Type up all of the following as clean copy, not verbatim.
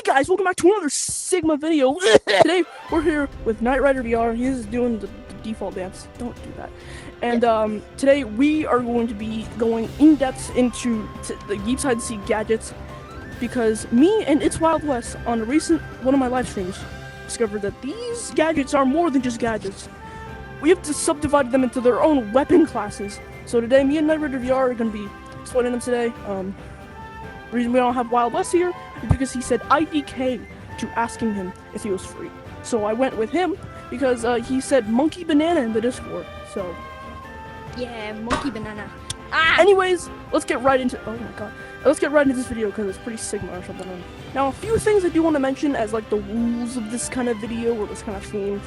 guys, welcome back to another Sigma video. Today we're here with Knight Rider VR. He's doing the default dance. Don't do that. And today we are going to be going in depth into the Yeeps hide and seek gadgets, because me and It's Wild West on a recent one of my live streams discovered that these gadgets are more than just gadgets. We have to subdivide them into their own weapon classes. So today me and Knight Rider VR are going to be explaining them today. The reason we don't have Wild West here is because he said IDK to asking him if he was free. So I went with him because he said monkey banana in the Discord. So yeah, monkey banana. Anyways, let's get right into let's get right into this video because it's pretty Sigma or something. Now, a few things I do want to mention as like the rules of this kind of video or this kind of theme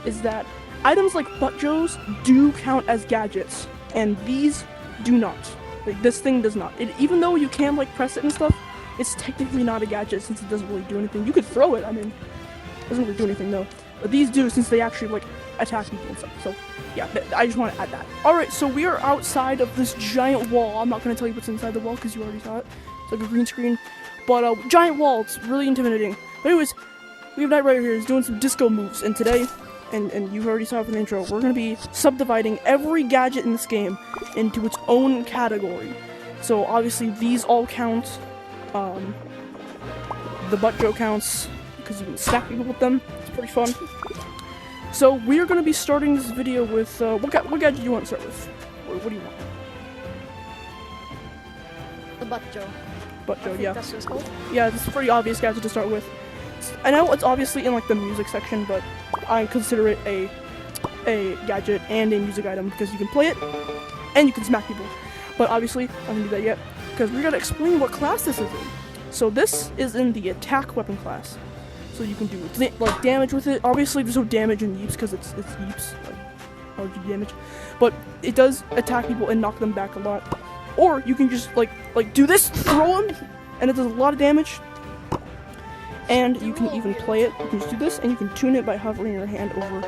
is that items like butt joes do count as gadgets, and these do not. Like, this thing does not. Even though you can like press it and stuff, it's technically not a gadget since it doesn't really do anything. You could throw it, I mean, it doesn't really do anything though. But these do, since they actually like attack people and stuff. So yeah, I just want to add that. Alright, so we are outside of this giant wall. I'm not going to tell you what's inside the wall because you already saw it. It's like a green screen. But giant wall, it's really intimidating. But anyways, we have Knight Rider here. He's doing some disco moves, and today, and you've already saw it from the intro, we're going to be subdividing every gadget in this game into its own category. So obviously these all count. The butt joe counts because you can stack people with them. It's pretty fun. So we're going to be starting this video with what gadget do you want to start with? What do you want? The butt joe. Butt joe, yeah. That's what it's called. Yeah, it's a pretty obvious gadget to start with. I know it's obviously in like the music section, but I consider it a gadget and a music item because you can play it and you can smack people. But obviously, I don't do that yet because we gotta explain what class this is in. So this is in the attack weapon class. So you can do like damage with it. Obviously, there's no damage in Yeeps because it's Yeeps. Like, how would you damage? But it does attack people and knock them back a lot. Or you can just like do this, throw them, and it does a lot of damage. And you can even play it. You can just do this, and you can tune it by hovering your hand over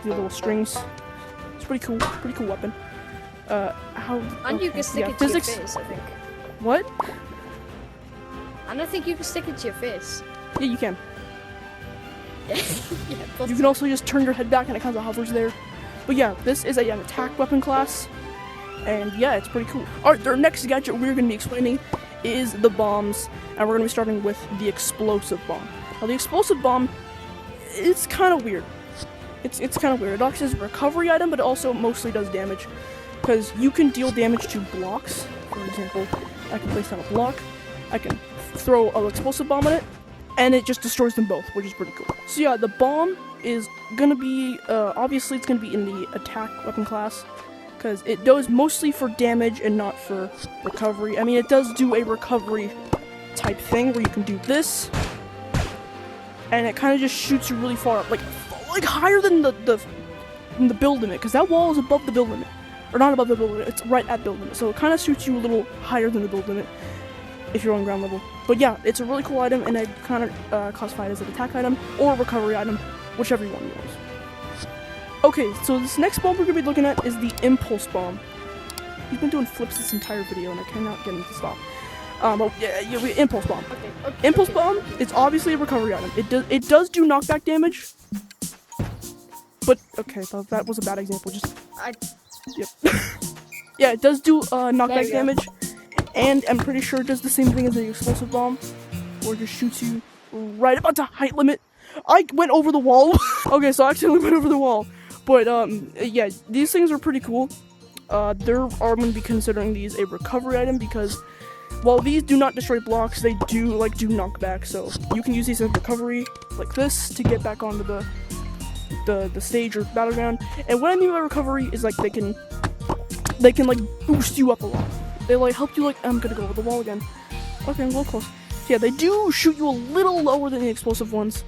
the little strings. It's pretty cool weapon. And you can stick it to your face, I think. What? And I think you can stick it to your face. Yeah, you can. Yeah, you can also just turn your head back, and it kind of hovers there. But yeah, this is an attack weapon class, and yeah, it's pretty cool. Alright, our next gadget we're going to be explaining is the bombs, and we're going to be starting with the explosive bomb. Now, the explosive bomb, it's kind of weird. It's kind of weird. It actually is a recovery item, but it also mostly does damage, because you can deal damage to blocks. For example, I can place down a block, I can throw an explosive bomb on it, and it just destroys them both, which is pretty cool. So yeah, the bomb is going to be, obviously it's going to be in the attack weapon class, because it does mostly for damage and not for recovery. I mean, it does do a recovery type thing where you can do this, and it kind of just shoots you really far up, like higher than the build limit, because that wall is above the build limit. Or not above the build limit, it's right at build limit. So it kind of shoots you a little higher than the build limit if you're on ground level. But yeah, it's a really cool item, and I kind of classify it as an attack item or a recovery item, whichever one you want. Okay, so this next bomb we're going to be looking at is the impulse bomb. He's been doing flips this entire video, and I cannot get him to stop. Impulse bomb. Okay, Impulse bomb is obviously a recovery item. It does do knockback damage. But okay, that was a bad example. Yep. Yeah, it does do knockback damage, and I'm pretty sure it does the same thing as the explosive bomb, or just shoots you right about the height limit. I went over the wall. Okay, so I accidentally went over the wall. But yeah, these things are pretty cool. I'm going to be considering these a recovery item because while these do not destroy blocks, they do knockback. So you can use these as recovery, like this, to get back onto the stage or battleground. And what I mean by recovery is like they can like boost you up a lot. They like help you, like, I'm gonna go over the wall again. Okay, I'm a little close. So yeah, they do shoot you a little lower than the explosive ones,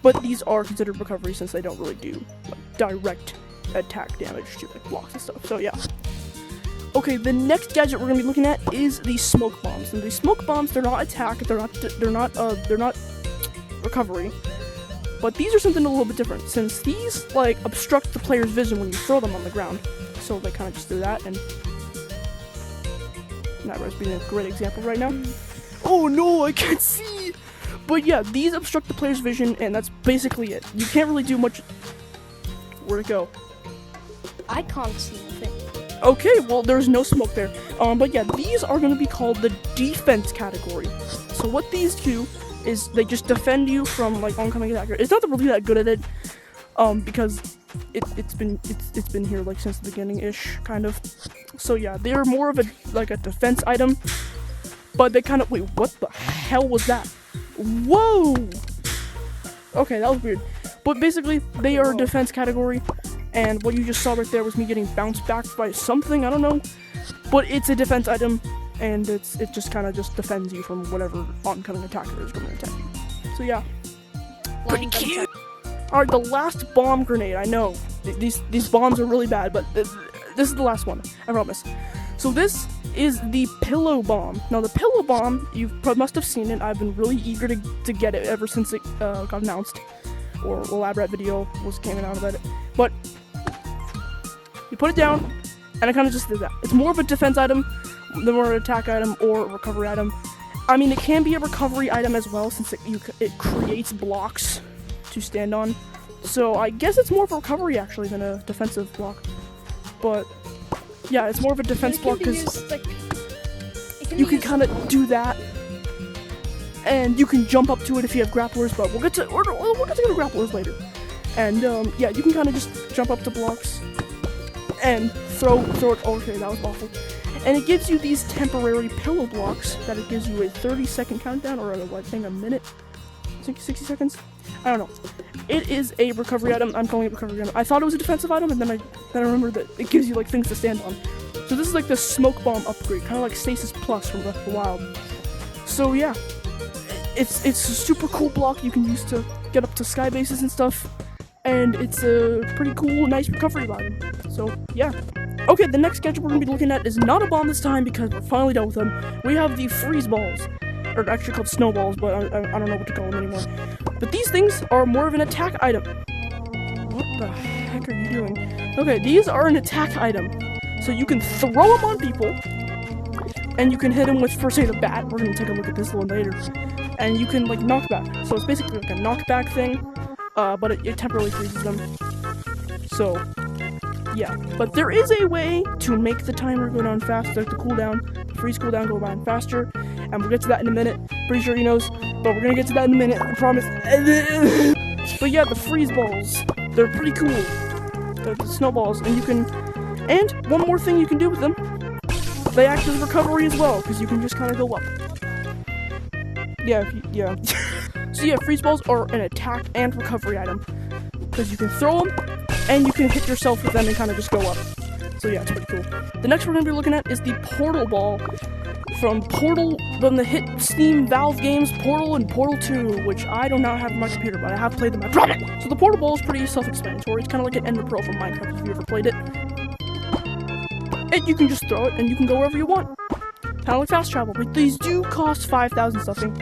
but these are considered recovery since they don't really do like direct attack damage to like blocks and stuff. So yeah. Okay, the next gadget we're gonna be looking at is the smoke bombs. And the smoke bombs, they're not attack, they're not recovery. But these are something a little bit different, since these, like, obstruct the player's vision when you throw them on the ground. So they kind of just do that, and Knight Rider's being a great example right now. Oh no, I can't see! But yeah, these obstruct the player's vision, and that's basically it. You can't really do much. Where'd it go? I can't see anything. Okay, well, there's no smoke there. But yeah, these are going to be called the defense category. So what these do is they just defend you from like oncoming attacker. It's not really that good at it, because it's been here like since the beginning-ish, kind of. So yeah, they're more of a defense item. But they kind of wait. What the hell was that? Whoa! Okay, that was weird. But basically, they are a defense category. And what you just saw right there was me getting bounced back by something, I don't know. But it's a defense item, and it just kind of just defends you from whatever oncoming attacker is going to attack you. So yeah, pretty cute. Alright, the last bomb grenade, I know. These bombs are really bad, but this is the last one, I promise. So this is the pillow bomb. Now the pillow bomb, you must have seen it. I've been really eager to get it ever since it got announced. Or a lab rat video came out about it. But you put it down, and it kind of just did that. It's more of a defense item than more an attack item or a recovery item. I mean, it can be a recovery item as well, since it creates blocks to stand on. So I guess it's more of a recovery actually than a defensive block. But yeah, it's more of a defense block because you can kind of do that, and you can jump up to it if you have grapplers. But we'll get to the grapplers later. And yeah, you can kind of just jump up to blocks and throw it. Okay, that was awful. And it gives you these temporary pillow blocks that it gives you a 30-second countdown, or I think a minute, 60 seconds. I don't know. It is a recovery item. I'm calling it recovery item. I thought it was a defensive item, and then I remembered that it gives you like things to stand on. So this is like the smoke bomb upgrade, kind of like Stasis Plus from Breath of the Wild. So yeah, it's a super cool block you can use to get up to sky bases and stuff, and it's a pretty cool, nice recovery item. So yeah. Okay, the next gadget we're gonna be looking at is not a bomb this time because we're finally done with them. We have the freeze balls, or actually called snowballs, but I don't know what to call them anymore. But these things are more of an attack item. What the heck are you doing? Okay, these are an attack item. So you can throw them on people, and you can hit them with, for say, the bat. We're gonna take a look at this one later. And you can, like, knock back. So it's basically like a knockback thing, but it temporarily freezes them. So, yeah. But there is a way to make the timer go down faster, like the cooldown, the freeze cooldown go down faster, and we'll get to that in a minute. Pretty sure he knows, but we're gonna get to that in a minute, I promise. But yeah, the freeze balls, they're pretty cool. They're the snowballs, and you can, and one more thing you can do with them, they act as recovery as well, because you can just kind of go up. Yeah, yeah. So yeah, freeze balls are an attack and recovery item, because you can throw them, and you can hit yourself with them and kind of just go up. So yeah, it's pretty cool. The next we're going to be looking at is the Portal Ball from the hit Steam Valve games Portal and Portal 2, which I do not have on my computer, but I have played them, I promise! So the Portal Ball is pretty self-explanatory. It's kind of like an Ender Pearl from Minecraft if you ever played it. And you can just throw it, and you can go wherever you want. Kind of like fast travel, but these do cost 5,000 stuffing.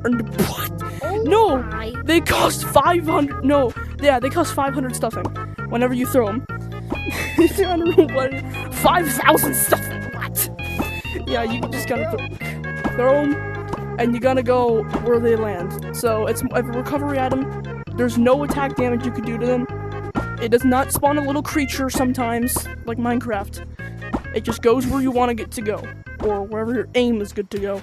What? Oh No! my. They cost 500, no. Yeah, they cost 500 stuffing whenever you throw them. I don't know what, 5,000 stuffing, what? Yeah, you just gotta throw them, and you gotta go where they land. So it's a recovery item. There's no attack damage you could do to them. It does not spawn a little creature sometimes, like Minecraft. It just goes where you want to get to go, or wherever your aim is good to go.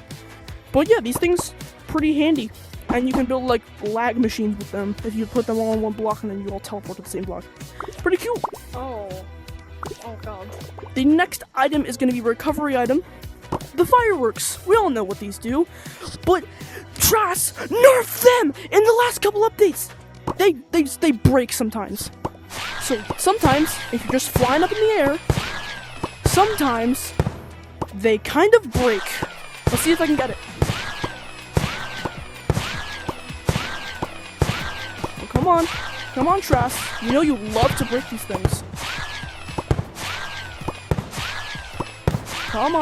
But yeah, these things pretty handy. And you can build, like, lag machines with them if you put them all on one block and then you all teleport to the same block. It's pretty cool. Oh god. The next item is going to be a recovery item. The fireworks. We all know what these do. But Trash nerfed them in the last couple updates. They break sometimes. So sometimes, if you're just flying up in the air, sometimes they kind of break. Let's see if I can get it. Come on, Trash. You know you love to break these things. Come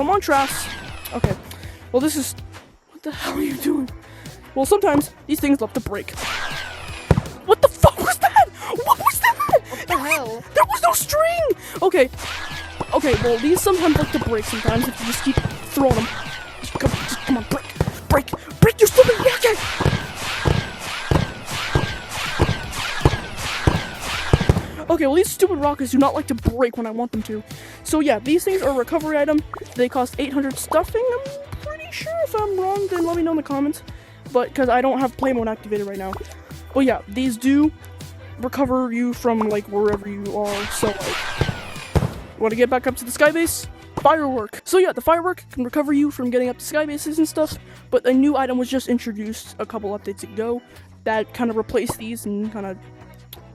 on, Trash. Okay. Well, this is... What the hell are you doing? Well, sometimes these things love to break. What the fuck was that? What was that? What the hell? There was no string! Okay, well, these sometimes like to break sometimes if you just keep throwing them. Just come on, break. Break! Break your stupid gadget! Okay, well these stupid rockets do not like to break when I want them to. So yeah, these things are a recovery item. They cost 800 stuffing. I'm pretty sure. If I'm wrong, then let me know in the comments. But because I don't have play mode activated right now. But yeah, these do recover you from like wherever you are. So like, want to get back up to the sky base? Firework. So yeah, the firework can recover you from getting up to sky bases and stuff. But a new item was just introduced a couple updates ago that kind of replaced these and kind of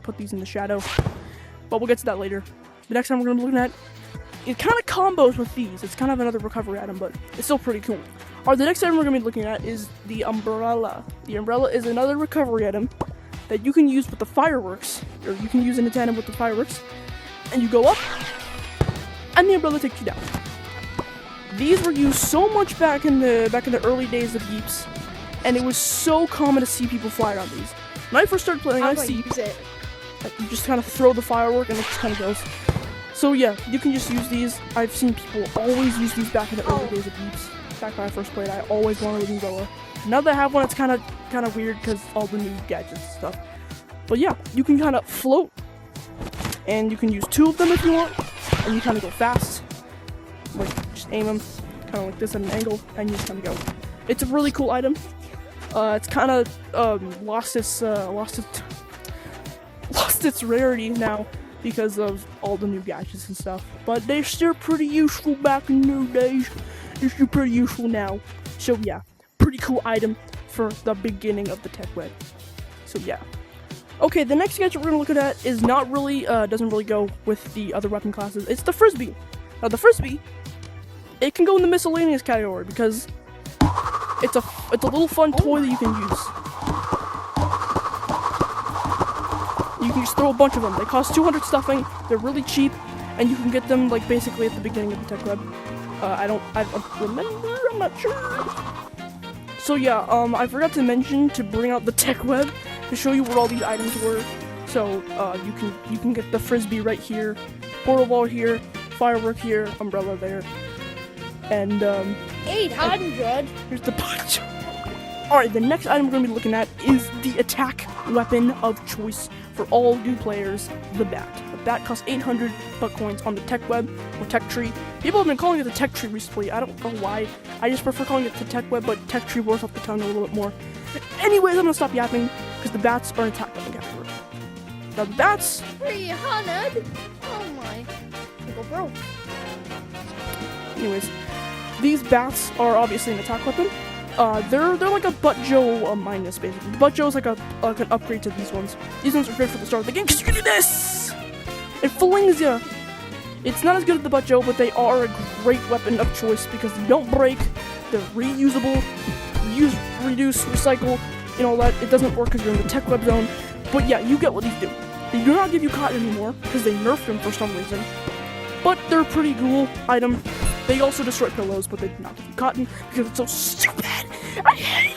put these in the shadow. But we'll get to that later. The next time we're going to be looking at, it kind of combos with these. It's kind of another recovery item, but it's still pretty cool. Alright, the next item we're going to be looking at is the umbrella. The umbrella is another recovery item that you can use with the fireworks, or you can use in tandem with the fireworks. And you go up, and the umbrella takes you down. These were used so much back in the early days of Yeeps, and it was so common to see people fly around these. When I first started playing, How do I use it? You just kind of throw the firework and it just kind of goes. So yeah, you can just use these. I've seen people always use these back in the early days of Yeeps. Back when I first played, I always wanted an umbrella. Now that I have one, it's kind of weird because all the new gadgets and stuff. But yeah, you can kind of float, and you can use 2 of them if you want, and you kind of go fast. Like just aim them, kind of like this at an angle, and you just kind of go. It's a really cool item. It's kind of lost its rarity now because of all the new gadgets and stuff. But they're still pretty useful back in the new days. They're still pretty useful now. So yeah, pretty cool item for the beginning of the tech web. So yeah. Okay, the next gadget we're gonna look at is not really doesn't really go with the other weapon classes. It's the frisbee. Now the frisbee, it can go in the miscellaneous category because it's a little fun toy that you can use. You can just throw a bunch of them. They cost 200 stuffing. They're really cheap, and you can get them like basically at the beginning of the tech web. I don't remember. I'm not sure. So yeah, I forgot to mention to bring out the tech web to show you where all these items were. So you can get the frisbee right here, portal ball here, firework here, umbrella there, and 800. here's the bunch. Alright, the next item we're going to be looking at is the attack weapon of choice for all new players, the bat. The bat costs 800 buck coins on the tech web or tech tree. People have been calling it the tech tree recently. I don't know why. I just prefer calling it the tech web, but tech tree rolls off the tongue a little bit more. Anyways, I'm going to stop yapping because the bats are an attack weapon category. Now the bats... 300? Oh my. Go broke. Anyways, these bats are obviously an attack weapon. They're like a butt Joe minus basically. Butt Joe is like an upgrade to these ones. These ones are great for the start of the game because you can do this. It flings ya. It's not as good as the butt Joe, but they are a great weapon of choice because they don't break. They're reusable, reuse, reduce, recycle. You know that it doesn't work because you're in the tech web zone. But yeah, you get what these do. They do not give you cotton anymore because they nerfed them for some reason. But they're a pretty cool item. They also destroy pillows, but they do not give you cotton because it's so stupid. I hate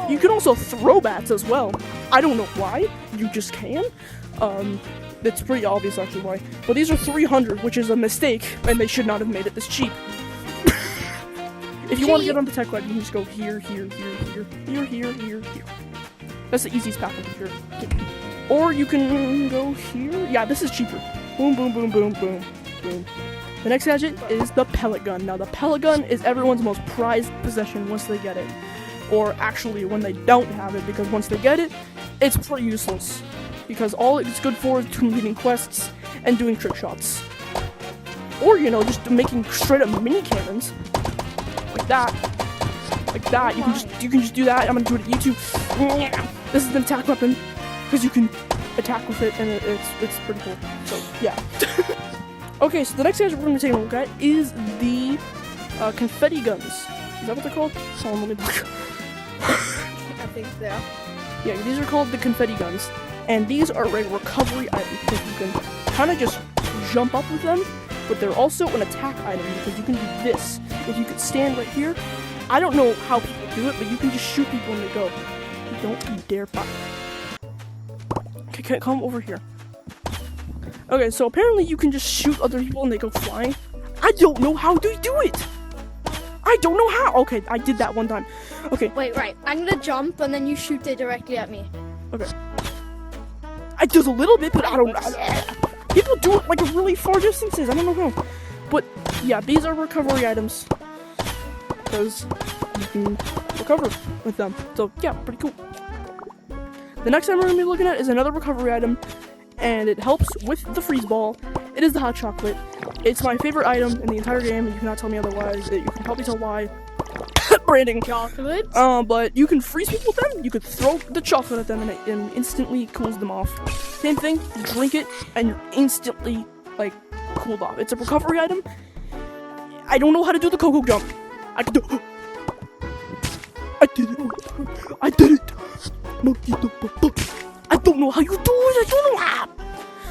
it. You can also throw bats as well. I don't know why. You just can. It's pretty obvious actually why. But these are 300, which is a mistake, and they should not have made it this cheap. If you want to get on the tech web, you can just go here, here, here, here, here, here, here, here. That's the easiest path over here. Or you can go here. Yeah, this is cheaper. Boom, boom, boom, boom, boom, boom. The next gadget is the pellet gun. Now, the pellet gun is everyone's most prized possession once they get it. Or actually, when they don't have it, because once they get it, it's pretty useless. Because all it's good for is completing quests and doing trick shots. Or, you know, just making straight up mini cannons. Like that. Like that. You can just do that. I'm gonna do it at YouTube. This is an attack weapon. Because you can attack with it, and it's pretty cool. So, yeah. Okay, so the next gadget we're going to take a look at is the confetti guns. Is that what they're called? Hold on, let me look. I think so. Yeah, these are called the confetti guns. And these are a recovery item because you can kind of just jump up with them. But they're also an attack item because you can do this. If you could stand right here, I don't know how people do it, but you can just shoot people and they go. Don't you dare pop. Okay, come over here. Okay, so apparently you can just shoot other people and they go flying. I don't know how to do it. I don't know how. Okay, I did that one time. Okay, Wait, right. I'm gonna jump and then you shoot it directly at me. okay. I did a little bit, but I don't know. People do it like really far distances. I don't know how. But yeah, these are recovery items because you can recover with them. So yeah, pretty cool. The next item we're gonna be looking at is another recovery item, and it helps with the freeze ball. It is the hot chocolate. It's my favorite item in the entire game, and you cannot tell me otherwise. You can probably tell why. Branding. Chocolate? But you can freeze people with them. You could throw the chocolate at them, and it instantly cools them off. Same thing. You drink it, and you're instantly like cooled off. It's a recovery item. I don't know how to do the Coco jump. I can do. I did it. I did it. I don't know how you do it. I don't know how.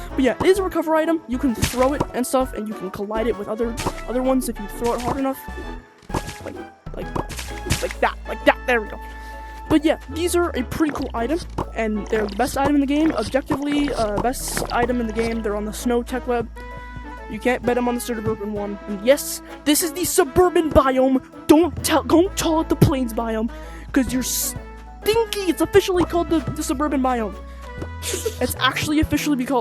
But yeah, it is a recovery item. You can throw it and stuff, and you can collide it with other ones if you throw it hard enough. Like that. There we go. But yeah, these are a pretty cool item, and they're the best item in the game. Objectively, best item in the game. They're on the snow tech web. You can't bet them on the suburban one. And yes, this is the suburban biome. Don't call it the plains biome, because you're stinky. It's officially called the suburban biome. It's actually officially it's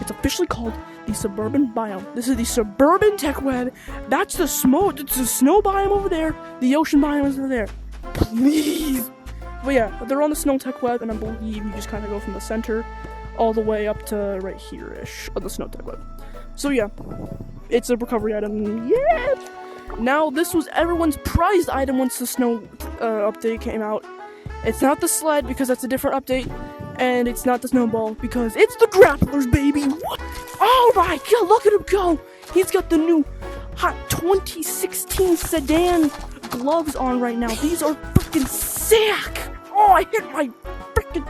officially called the suburban biome. This is the suburban tech web. That's the snow biome over there. The ocean biome is over there. Please. But yeah, they're on the snow tech web, and I believe you just kind of go from the center all the way up to right here-ish of the snow tech web. So yeah, it's a recovery item. Yeah. Now this was everyone's prized item once the snow update came out. It's not the sled because that's a different update, and it's not the snowball because it's the grapplers, baby. What? Oh my god, look at him go! He's got the new hot 2016 sedan gloves on right now. These are freaking sick! Oh, I hit my freaking